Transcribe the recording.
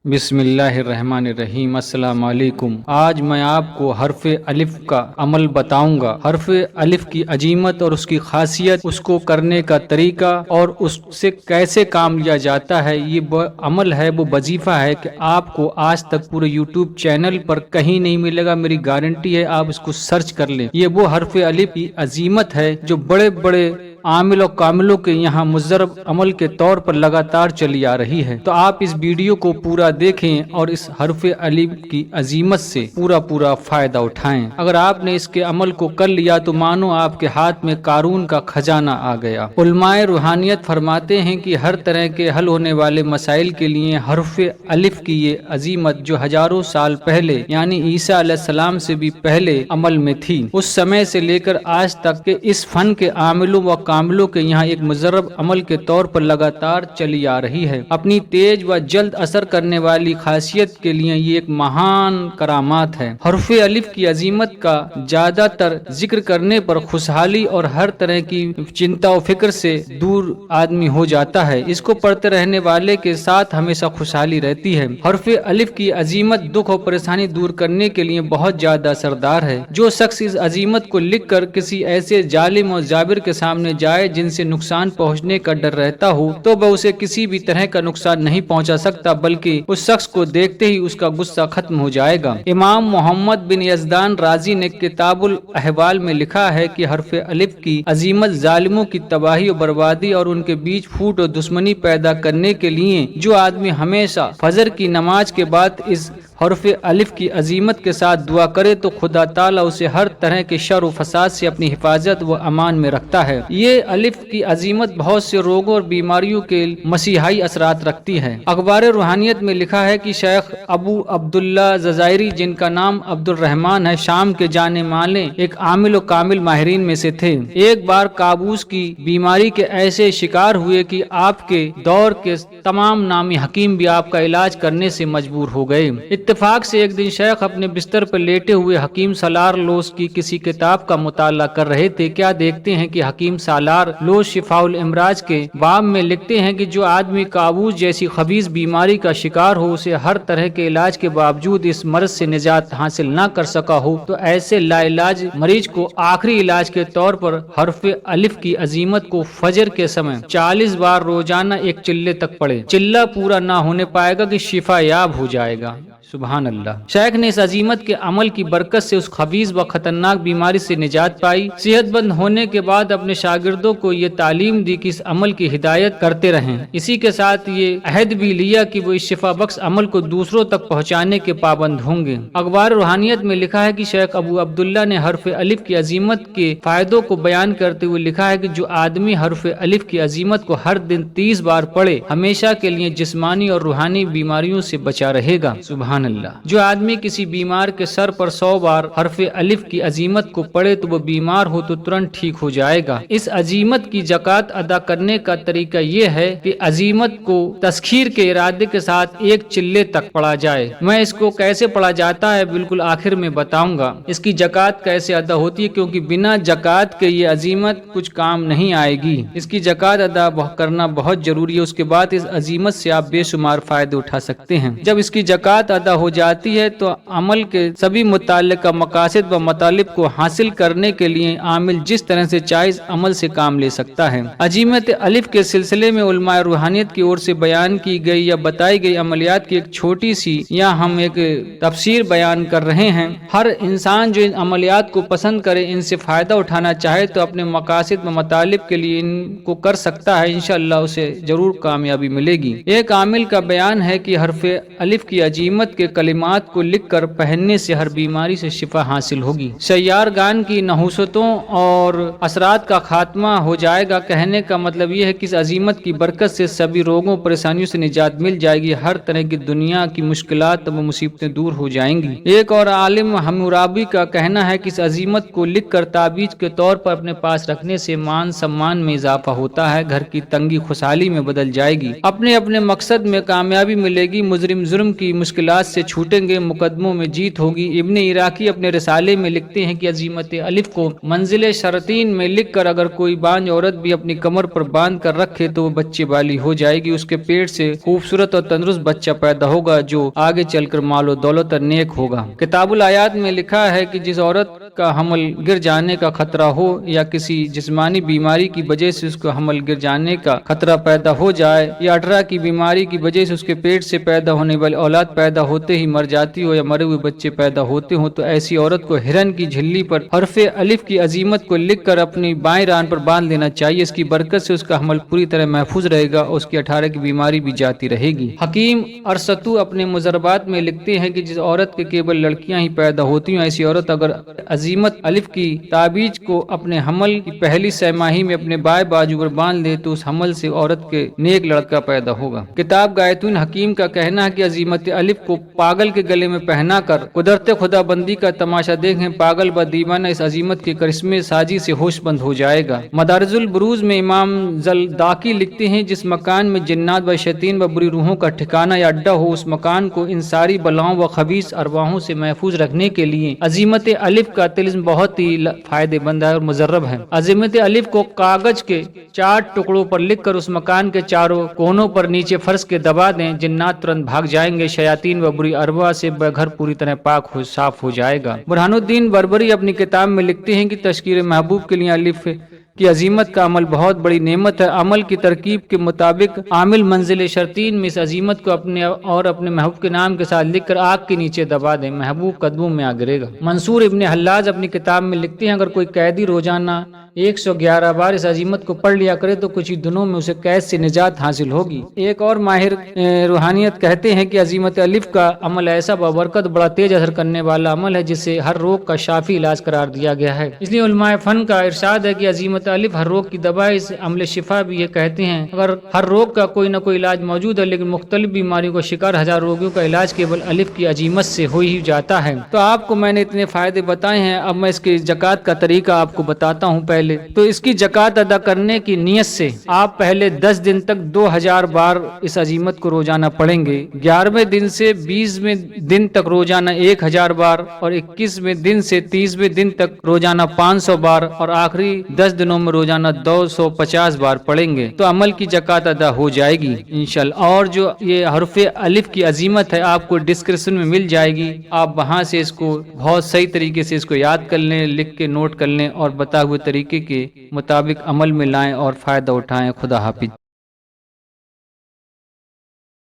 बिस्मिल्लाहिर्रहमानिर्रहीम। अस्सलाम वालेकुम। आज मैं आपको हर्फ अलिफ का अमल बताऊंगा। हर्फ अलिफ की अजीमत और उसकी खासियत, उसको करने का तरीका और उससे कैसे काम लिया जाता है। ये अमल है, वो वजीफा है कि आपको आज तक पूरे यूट्यूब चैनल पर कहीं नहीं मिलेगा। मेरी गारंटी है, आप इसको सर्च कर लें। ये वो हर्फ अलिफ की अजीमत है जो बड़े बड़े आमिल और कामिलों के यहाँ मुजरब अमल के तौर पर लगातार चली आ रही है। तो आप इस वीडियो को पूरा देखें और इस हर्फ अलिफ की अजीमत से पूरा फायदा उठाएं। अगर आपने इसके अमल को कर लिया तो मानो आपके हाथ में कारून का खजाना आ गया। उलमाए रूहानियत फरमाते हैं कि हर तरह के हल होने वाले मसाइल के लिए हर्फ अलिफ की ये अजीमत जो हजारों साल पहले यानी ईसा अलैहिस्सलाम से भी पहले अमल में थी, उस समय से लेकर आज तक के इस फन के आमिलों व कामिलों के यहाँ एक मुजर्रब अमल के तौर पर लगातार चली आ रही है। अपनी तेज व जल्द असर करने वाली खासियत के लिए ये एक महान करामात है। हर्फ अलिफ की अजीमत का ज्यादातर जिक्र करने पर खुशहाली और हर तरह की चिंता और फिक्र से दूर आदमी हो जाता है। इसको पढ़ते रहने वाले के साथ हमेशा खुशहाली रहती है। हर्फ अलिफ की अजीमत दुख और परेशानी दूर करने के लिए बहुत ज्यादा असरदार है। जो शख्स इस अजीमत को लिख कर किसी ऐसे जालिम और जाबिर के सामने जाए जिनसे नुकसान पहुंचने का डर रहता हो, तो वह उसे किसी भी तरह का नुकसान नहीं पहुंचा सकता, बल्कि उस शख्स को देखते ही उसका गुस्सा खत्म हो जाएगा। इमाम मोहम्मद बिन यज़दान राजी ने किताबुल अहवाल में लिखा है कि हर्फ अलिफ की अजीमत जालिमों की तबाही और बर्बादी और उनके बीच फूट और दुश्मनी पैदा करने के लिए जो आदमी हमेशा फजर की नमाज के बाद इस हर्फ अलिफ की अजीमत के साथ दुआ करे तो खुदा ताला उसे हर तरह के शर व फसाद से अपनी हिफाजत व अमान में रखता है। ये अलिफ की अजीमत बहुत से रोगों और बीमारियों के मसीहाई असरात रखती है। अखबार रूहानियत में लिखा है कि शेख अबू अब्दुल्ला जजायरी, जिनका नाम अब्दुल रहमान है, शाम के जाने माने एक आमिल और कामिल माहिरीन में से थे। एक बार काबूस की बीमारी के ऐसे शिकार हुए कि आपके दौर के तमाम नामी हकीम भी आपका इलाज करने से मजबूर हो गए। इत्तेफाक से एक दिन शेख अपने बिस्तर पर लेटे हुए हकीम सालार लोस की किसी किताब का मुताला कर रहे थे। क्या देखते हैं कि हकीम सालार लोस शिफाउल इमराज के बाब में लिखते हैं कि जो आदमी काबूस जैसी खबीस बीमारी का शिकार हो, उसे हर तरह के इलाज के बावजूद इस मर्ज से निजात हासिल न कर सका हो, तो ऐसे लाइलाज मरीज को आखिरी इलाज के तौर पर हर्फ अलिफ की अजीमत को फजर के समय 40 बार रोजाना एक चिल्ले तक पढ़े। चिल्ला पूरा ना होने पाएगा कि शिफा याब हो जाएगा। सुभान अल्लाह। शेख ने इस अजीमत के अमल की बरकत से उस खबीज व खतरनाक बीमारी से निजात पाई। सेहतमंद होने के बाद अपने शागिर्दों को ये तालीम दी कि इस अमल की हिदायत करते रहें। इसी के साथ ये अहद भी लिया कि वो इस शिफा बख्श अमल को दूसरों तक पहुँचाने के पाबंद होंगे। अखबार रूहानियत में लिखा है कि शेख अबू अब्दुल्ला ने हर्फ अलिफ की अजीमत के फायदों को बयान करते हुए लिखा है कि जो आदमी हर्फ अलिफ की अजीमत को हर दिन 30 बार पढ़े, हमेशा के लिए जिस्मानी और रूहानी बीमारियों से बचा रहेगा। सुभान अल्लाह। जो आदमी किसी बीमार के सर पर 100 बार हर्फ अलिफ की अजीमत को पढ़े तो वो बीमार हो तो तुरंत ठीक हो जाएगा। इस अजीमत की ज़कात अदा करने का तरीका ये है कि अजीमत को तस्खीर के इरादे के साथ एक चिल्ले तक पढ़ा जाए। मैं इसको कैसे पढ़ा जाता है बिल्कुल आखिर में बताऊंगा। इसकी ज़कात कैसे अदा होती है, क्योंकि बिना ज़कात के ये अजीमत कुछ काम नहीं आएगी। इसकी ज़कात अदा करना बहुत जरूरी है। उसके बाद इस अजीमत से आप बेशुमार फायदे उठा सकते हैं। जब इसकी ज़कात अदा हो जाती है तो अमल के सभी मुताल्लिका मकासद व मतालिब को हासिल करने के लिए आमिल जिस तरह से चाहे इस अमल से काम ले सकता है। अजीमत अलिफ के सिलसिले में उलमाए रूहानियत की ओर से बयान की गई या बताई गई अमलियात की एक छोटी सी या हम एक तफसीर बयान कर रहे हैं। हर इंसान जो इन अमलियात को पसंद करे, इनसे फायदा उठाना चाहे तो अपने मकासद व मतालिब के लिए इनको कर सकता है। इंशाअल्लाह उसे जरूर कामयाबी मिलेगी। एक आमिल का बयान है कि हर्फ अलिफ की अजीमत के कलिमात को लिखकर पहनने से हर बीमारी से शिफा हासिल होगी। सैयारगान की नहुसतों और असरात का खात्मा हो जाएगा। कहने का मतलब यह है कि इस अजीमत की बरकत से सभी रोगों परेशानियों से निजात मिल जाएगी। हर तरह की दुनिया की मुश्किलात व मुसीबतें दूर हो जाएंगी। एक और आलिम हम्मुराबी का कहना है कि इस अजीमत को लिखकर ताबीज के तौर पर अपने पास रखने से मान सम्मान में इजाफा होता है। घर की तंगी खुशहाली में बदल जाएगी। अपने अपने मकसद में कामयाबी मिलेगी। मुजरिम जुर्म की मुश्किलात مشکلات سے چھوٹیں گے، مقدموں میں جیت ہوگی۔ ابن عراقی اپنے رسالے میں لکھتے ہیں کہ عزیمت الف کو منزل شرطین میں لکھ کر اگر کوئی بانج عورت بھی اپنی کمر پر باندھ کر رکھے تو وہ بچے والی ہو جائے گی، اس کے پیٹ سے خوبصورت اور تندرست بچہ پیدا ہوگا جو آگے چل کر مال و دولت اور نیک ہوگا۔ کتاب الآیات میں لکھا ہے کہ جس عورت کا حمل گر جانے کا خطرہ ہو یا کسی جسمانی بیماری کی وجہ سے اس کو حمل گر جانے کا خطرہ پیدا ہو جائے، یا اٹرا کی بیماری کی وجہ سے اس کے پیٹ سے پیدا ہونے والی اولاد پیدا ہوتے ہی مر جاتی ہو یا مرے ہوئے بچے پیدا ہوتے ہوں، تو ایسی عورت کو ہرن کی جھلی پر حرف الف کی عظیمت کو لکھ کر اپنی بائیں ران پر باندھ لینا چاہیے۔ اس کی برکت سے اس کا حمل پوری طرح محفوظ رہے گا اور اس کی 18 کی بیماری بھی جاتی رہے گی۔ حکیم ارسطو اپنے مضربات میں لکھتے ہیں کہ جس عورت کے کیول لڑکیاں ہی پیدا ہوتی ہیں، ایسی عورت اگر عظیمت الف کی تعبیج کو اپنے حمل کی پہلی سہ ماہی میں اپنے بائیں بازو پر باندھ لے تو اس حمل سے عورت کے نیک لڑکا پیدا ہوگا۔ کتاب غایتُ الحکیم کا کہنا ہے کہ عظیمت الف کو پاگل کے گلے میں پہنا کر قدرت خدا بندی کا تماشا دیکھیں، پاگل و دیوانہ اس عظیمت کے کرشمے سازی سے ہوش بند ہو جائے گا۔ مدارج البروج میں امام زلداقی لکھتے ہیں جس مکان میں جنات و شیاطین و بری روحوں کا ٹھکانہ یا اڈا ہو، اس مکان کو ان ساری بلاؤں و خبیث ارواحوں سے محفوظ رکھنے کے لیے عظیمت الف کا طلسم بہت ہی فائدے مند ہے اور مجرب ہے۔ عظیمت الف کو کاغذ کے 4 ٹکڑوں پر لکھ کر اس مکان کے چاروں کونوں پر نیچے فرش کے دبا دیں، جنات ترنت بھاگ جائیں گے، شیاطین و بری ارواح سے گھر پوری طرح پاک ہو صاف ہو جائے گا۔ برہان الدین بربری اپنی کتاب میں لکھتے ہیں کہ تشکیل محبوب کے لیے الف کی عظیمت کا عمل بہت بڑی نعمت ہے۔ عمل کی ترکیب کے مطابق عامل منزل شرطین میں اس عظیمت کو اپنے محبوب کے نام کے ساتھ لکھ کر آگ کے نیچے دبا دیں، محبوب قدموں میں آ گرے گا۔ منصور ابن حلاج اپنی کتاب میں لکھتے ہیں اگر کوئی قیدی روزانہ 111 بار اس عظیمت کو پڑھ لیا کرے تو کچھ ہی دنوں میں اسے قید سے نجات حاصل ہوگی۔ ایک اور ماہر روحانیت کہتے ہیں کہ عظیمت الف کا عمل ایسا بابرکت بڑا تیز اثر کرنے والا عمل ہے جسے ہر روگ کا شافی علاج قرار دیا گیا ہے۔ اس لیے علماء فن کا ارشاد ہے کہ عظیمت الف ہر روگ کی دوا ہے۔ اس عمل شفا بھی یہ کہتے ہیں اگر ہر روگ کا کوئی نہ کوئی علاج موجود ہے لیکن مختلف بیماریوں کا شکار ہزار روگیوں کا علاج کیول الف کی عظیمت سے ہو ہی جاتا ہے۔ تو آپ کو میں نے اتنے فائدے بتائے ہیں، اب میں اس کی زکوٰۃ کا طریقہ آپ کو بتاتا ہوں۔ پہلے تو اس کی زکوٰۃ ادا کرنے کی نیت سے آپ پہلے 10 دن تک 2000 بار اس عظیمت کو روزانہ پڑھیں گے، 11ویں دن سے 20ویں دن تک روزانہ 1000 بار اور 21ویں دن سے 30ویں دن تک روزانہ 500 بار اور آخری 10 دنوں میں روزانہ 250 بار پڑھیں گے تو عمل کی زکوٰۃ ادا ہو جائے گی انشاءاللہ۔ اور جو یہ حرف الف کی عظیمت ہے آپ کو ڈسکرپشن میں مل جائے گی، آپ وہاں سے اس کو بہت صحیح طریقے سے اس کو یاد کر لیں، لکھ کے نوٹ کر لیں اور بتائے ہوئے طریقے کے مطابق عمل میں لائیں اور فائدہ اٹھائیں۔ خدا حافظ۔